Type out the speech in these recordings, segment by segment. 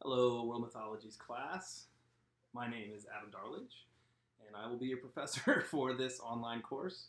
Hello, World Mythology's class. My name is Adam Darledge, and I will be your professor for this online course.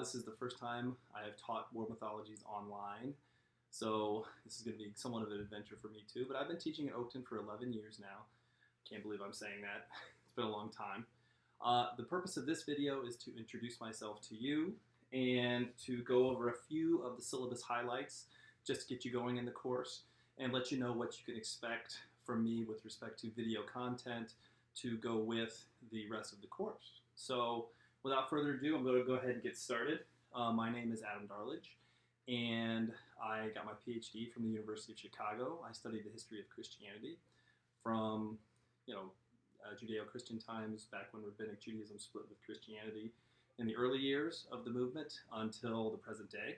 This is the first time I have taught World Mythologies online, so this is going to be somewhat of an adventure for me too, but I've been teaching at Oakton for 11 years now. Can't believe I'm saying that. It's been a long time. The purpose of this video is to introduce myself to you and to go over a few of the syllabus highlights just to get you going in the course and let you know what you can expect from me with respect to video content to go with the rest of the course. So without further ado, I'm going to go ahead and get started. My name is Adam Darledge, and I got my PhD from the University of Chicago. I studied the history of Christianity from, Judeo-Christian times, back when Rabbinic Judaism split with Christianity in the early years of the movement until the present day.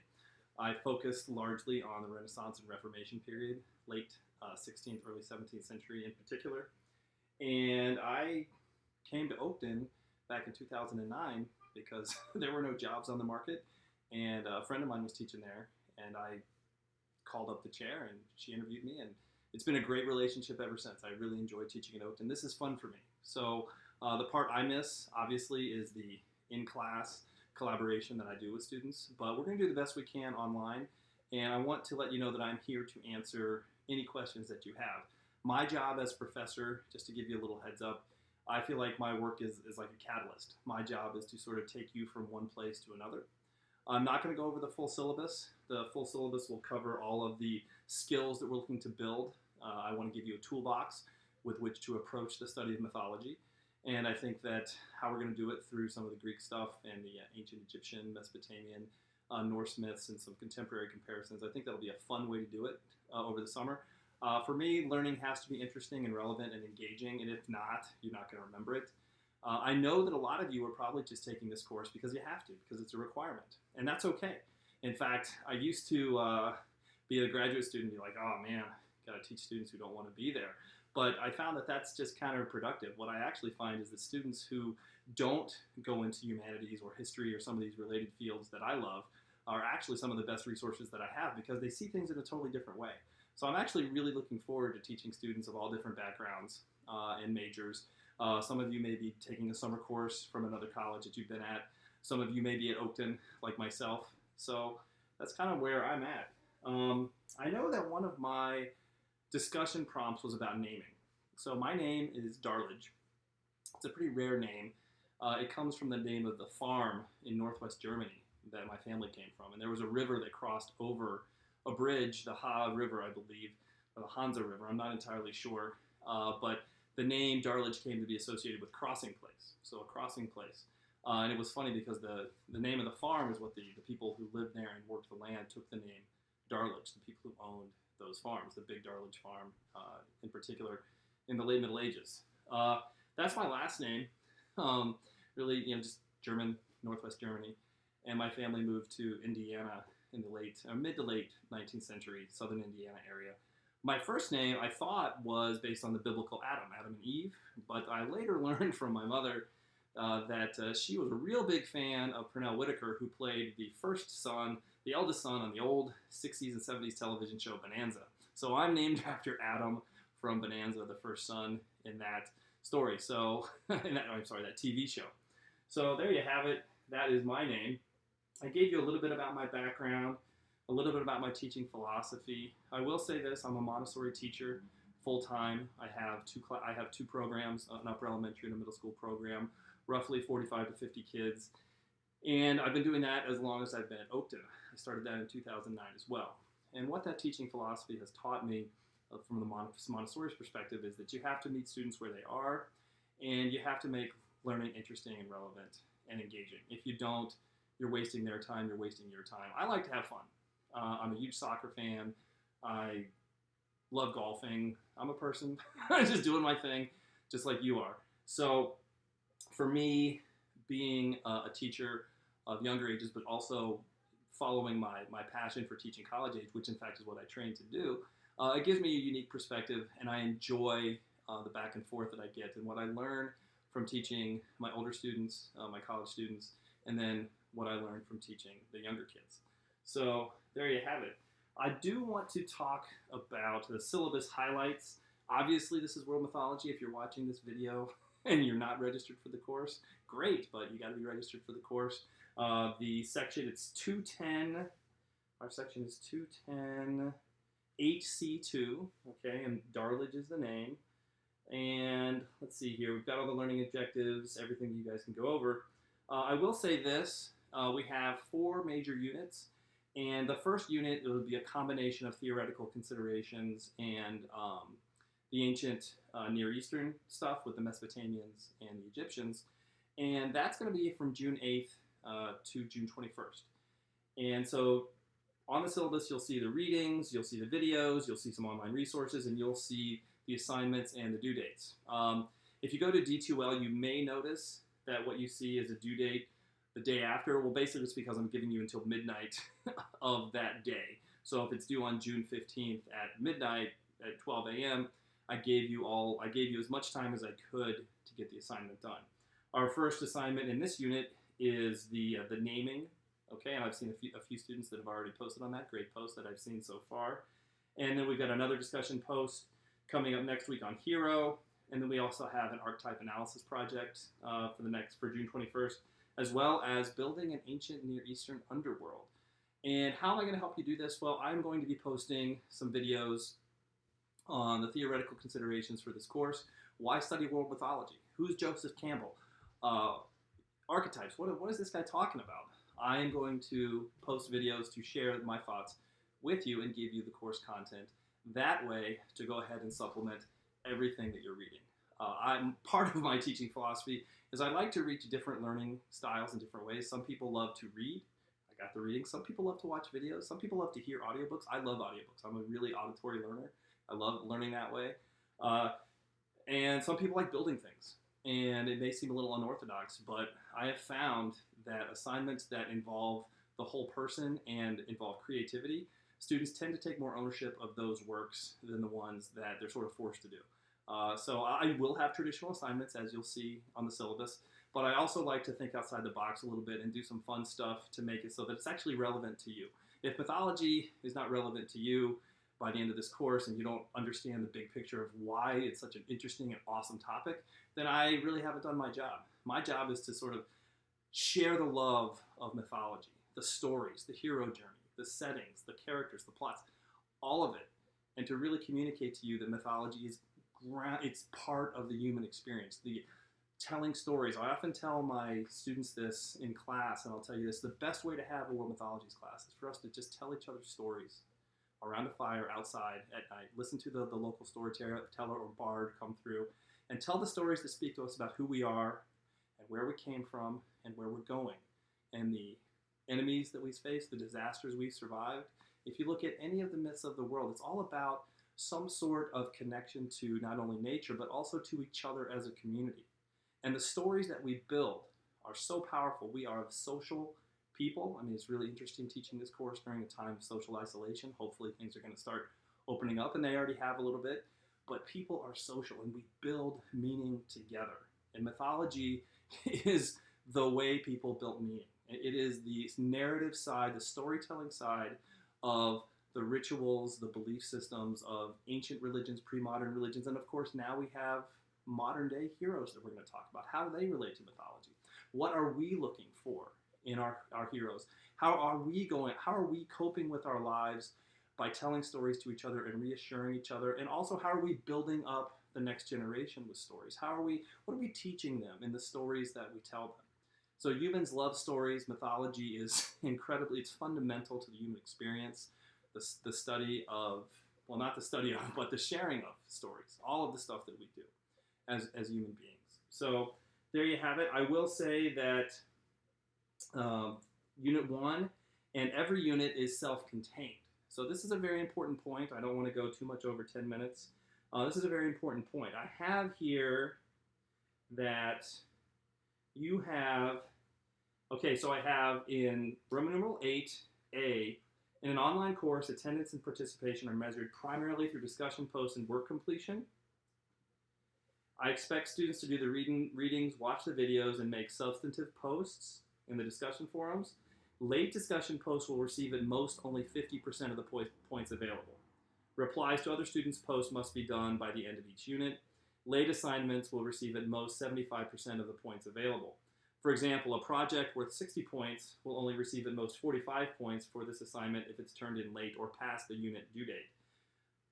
I focused largely on the Renaissance and Reformation period, late 16th, early 17th century in particular. And I came to Oakton back in 2009 because there were no jobs on the market, and a friend of mine was teaching there, and I called up the chair and she interviewed me, and it's been a great relationship ever since. I really enjoy teaching at Oakton. This is fun for me. So the part I miss, obviously, is the in-class collaboration that I do with students, but we're going to do the best we can online, and I want to let you know that I'm here to answer any questions that you have. My job as professor, just to give you a little heads up, I feel like my work is like a catalyst. My job is to sort of take you from one place to another. I'm not going to go over the full syllabus. The full syllabus will cover all of the skills that we're looking to build. I want to give you a toolbox with which to approach the study of mythology. And I think that how we're going to do it through some of the Greek stuff and the ancient Egyptian, Mesopotamian, Norse myths, and some contemporary comparisons, I think that'll be a fun way to do it over the summer. For me, learning has to be interesting and relevant and engaging, and if not, you're not going to remember it. I know that a lot of you are probably just taking this course because you have to, because it's a requirement, and that's okay. In fact, I used to be a graduate student and be like, oh man, got to teach students who don't want to be there. But I found that that's just counterproductive. What I actually find is that students who don't go into humanities or history or some of these related fields that I love are actually some of the best resources that I have because they see things in a totally different way. So I'm actually really looking forward to teaching students of all different backgrounds and majors. Some of you may be taking a summer course from another college that you've been at. Some of you may be at Oakton, like myself. So that's kind of where I'm at. I know that one of my discussion prompts was about naming. So my name is Darledge. It's a pretty rare name. It comes from the name of the farm in northwest Germany that my family came from. And there was a river that crossed over a bridge, the Ha River, I believe, or the Hansa River. I'm not entirely sure. But the name Darledge came to be associated with crossing place. So a crossing place. And it was funny because the name of the farm is what the people who lived there and worked the land took the name Darledge, the people who owned those farms, the Big Darledge Farm in particular, in the late Middle Ages. That's my last name. Really, just German, Northwest Germany. And my family moved to Indiana in the mid to late 19th century, southern Indiana area. My first name, I thought, was based on the biblical Adam and Eve, but I later learned from my mother that she was a real big fan of Pernell Whitaker, who played the first son, the eldest son on the old 60s and 70s television show Bonanza. So I'm named after Adam from Bonanza, the first son in that story. So, that TV show. So there you have it. That is my name. I gave you a little bit about my background, a little bit about my teaching philosophy. I will say this: I'm a Montessori teacher, full time. I have two programs, an upper elementary and a middle school program, roughly 45 to 50 kids. And I've been doing that as long as I've been at Oakton. I started that in 2009 as well. And what that teaching philosophy has taught me from the Montessori's perspective is that you have to meet students where they are, and you have to make learning interesting and relevant and engaging. If you don't, you're wasting their time, you're wasting your time. I like to have fun. I'm a huge soccer fan. I love golfing. I'm a person just doing my thing, just like you are. So for me, being a teacher of younger ages, but also following my passion for teaching college age, which in fact is what I trained to do, it gives me a unique perspective, and I enjoy the back and forth that I get and what I learn from teaching my older students, my college students, and then what I learned from teaching the younger kids. So there you have it. I do want to talk about the syllabus highlights. Obviously, this is World Mythology. If you're watching this video and you're not registered for the course, great, but you got to be registered for the course. The section, it's 210. Our section is 210 HC2, okay, and Darlage is the name. And let's see here, we've got all the learning objectives, everything you guys can go over. I will say this, we have 4 major units, and the first unit, it will be a combination of theoretical considerations and the ancient Near Eastern stuff with the Mesopotamians and the Egyptians, and that's going to be from June 8th to June 21st. And so on the syllabus, you'll see the readings, you'll see the videos, you'll see some online resources, and you'll see the assignments and the due dates. If you go to D2L, you may notice that what you see is a due date the day after. Well, basically it's because I'm giving you until midnight of that day. So if it's due on June 15th at midnight at 12 a.m., I gave you as much time as I could to get the assignment done. Our first assignment in this unit is the naming. Okay, and I've seen a few students that have already posted on that. Great post that I've seen so far. And then we've got another discussion post coming up next week on Hero. And then we also have an archetype analysis project for June 21st, as well as building an ancient Near Eastern underworld. And how am I going to help you do this? Well, I'm going to be posting some videos on the theoretical considerations for this course. Why study world mythology? Who's Joseph Campbell? Archetypes. What is this guy talking about? I am going to post videos to share my thoughts with you and give you the course content. That way, to go ahead and supplement everything that you're reading. Part of my teaching philosophy is I like to reach different learning styles in different ways. Some people love to read. I got the reading. Some people love to watch videos. Some people love to hear audiobooks. I love audiobooks. I'm a really auditory learner. I love learning that way. And some people like building things. And it may seem a little unorthodox, but I have found that assignments that involve the whole person and involve creativity, students tend to take more ownership of those works than the ones that they're sort of forced to do. So I will have traditional assignments, as you'll see on the syllabus, but I also like to think outside the box a little bit and do some fun stuff to make it so that it's actually relevant to you. If mythology is not relevant to you by the end of this course and you don't understand the big picture of why it's such an interesting and awesome topic, then I really haven't done my job. My job is to sort of share the love of mythology, the stories, the hero journey, the settings, the characters, the plots, all of it, and to really communicate to you that mythology is it's part of the human experience. The telling stories. I often tell my students this in class, and I'll tell you this, the best way to have a world mythologies class is for us to just tell each other stories around a fire outside at night. Listen to the local storyteller or bard come through and tell the stories that speak to us about who we are and where we came from and where we're going and the enemies that we faced, the disasters we survived. If you look at any of the myths of the world, it's all about some sort of connection to not only nature, but also to each other as a community. And the stories that we build are so powerful. We are social people. I mean, it's really interesting teaching this course during a time of social isolation. Hopefully things are going to start opening up, and they already have a little bit. But people are social, and we build meaning together. And mythology is the way people built meaning. It is the narrative side, the storytelling side of the rituals, the belief systems of ancient religions, pre-modern religions, and of course now we have modern day heroes that we're going to talk about. How do they relate to mythology? What are we looking for in our heroes? How are we coping with our lives by telling stories to each other and reassuring each other? And also, how are we building up the next generation with stories? What are we teaching them in the stories that we tell them? So humans love stories. Mythology is it's fundamental to the human experience. The study of, well, not the study of, but the sharing of stories, all of the stuff that we do as human beings. So there you have it. I will say that Unit 1 and every unit is self-contained. So this is a very important point. I don't want to go too much over 10 minutes. This is a very important point. I have here that you have, okay, so I have in Roman numeral 8A, in an online course, attendance and participation are measured primarily through discussion posts and work completion. I expect students to do the readings, watch the videos, and make substantive posts in the discussion forums. Late discussion posts will receive at most only 50% of the points available. Replies to other students' posts must be done by the end of each unit. Late assignments will receive at most 75% of the points available. For example, a project worth 60 points will only receive at most 45 points for this assignment if it's turned in late or past the unit due date.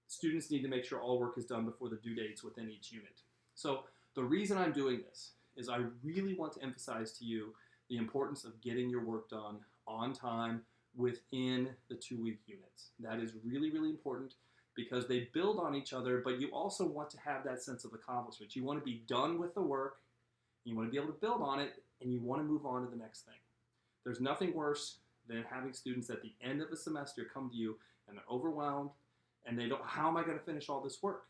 Students need to make sure all work is done before the due dates within each unit. So the reason I'm doing this is I really want to emphasize to you the importance of getting your work done on time within the 2-week units. That is really, really important because they build on each other, but you also want to have that sense of accomplishment. You want to be done with the work, you want to be able to build on it, and you want to move on to the next thing. There's nothing worse than having students at the end of a semester come to you and they're overwhelmed and they don't, how am I going to finish all this work?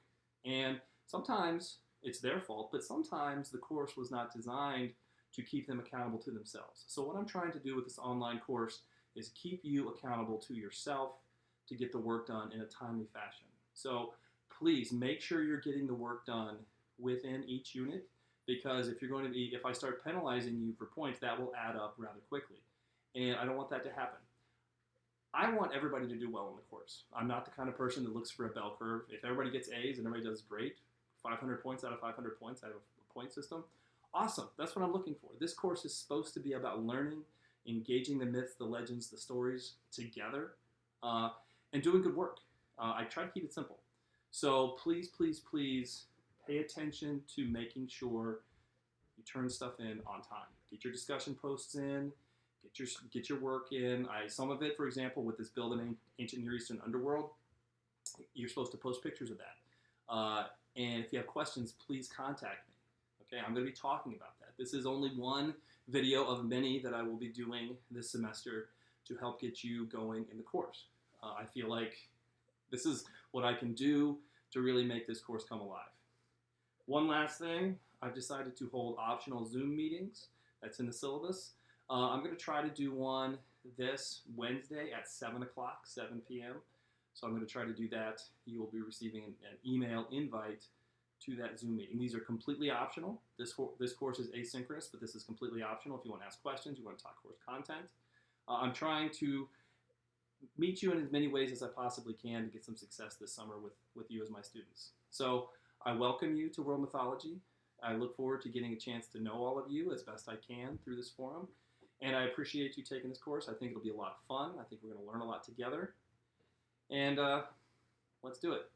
And sometimes it's their fault, but sometimes the course was not designed to keep them accountable to themselves. So what I'm trying to do with this online course is keep you accountable to yourself to get the work done in a timely fashion. So please make sure you're getting the work done within each unit, because if I start penalizing you for points, that will add up rather quickly. And I don't want that to happen. I want everybody to do well in the course. I'm not the kind of person that looks for a bell curve. If everybody gets A's and everybody does great, 500 points out of 500 points out of a point system, awesome. That's what I'm looking for. This course is supposed to be about learning, engaging the myths, the legends, the stories together, and doing good work. I try to keep it simple. So please, please, please pay attention to making sure you turn stuff in on time. Get your discussion posts in, get your work in. Some of it, for example, with this Build an Ancient Near Eastern Underworld, you're supposed to post pictures of that. And if you have questions, please contact me. Okay, I'm going to be talking about that. This is only one video of many that I will be doing this semester to help get you going in the course. I feel like this is what I can do to really make this course come alive. One last thing, I've decided to hold optional Zoom meetings. That's in the syllabus. I'm going to try to do one this Wednesday at 7 o'clock, 7 p.m. So I'm going to try to do that. You will be receiving an email invite to that Zoom meeting. These are completely optional. This course is asynchronous, but this is completely optional if you want to ask questions, you want to talk course content. I'm trying to meet you in as many ways as I possibly can to get some success this summer with you as my students. So I welcome you to World Mythology. I look forward to getting a chance to know all of you as best I can through this forum. And I appreciate you taking this course. I think it'll be a lot of fun. I think we're going to learn a lot together. And let's do it.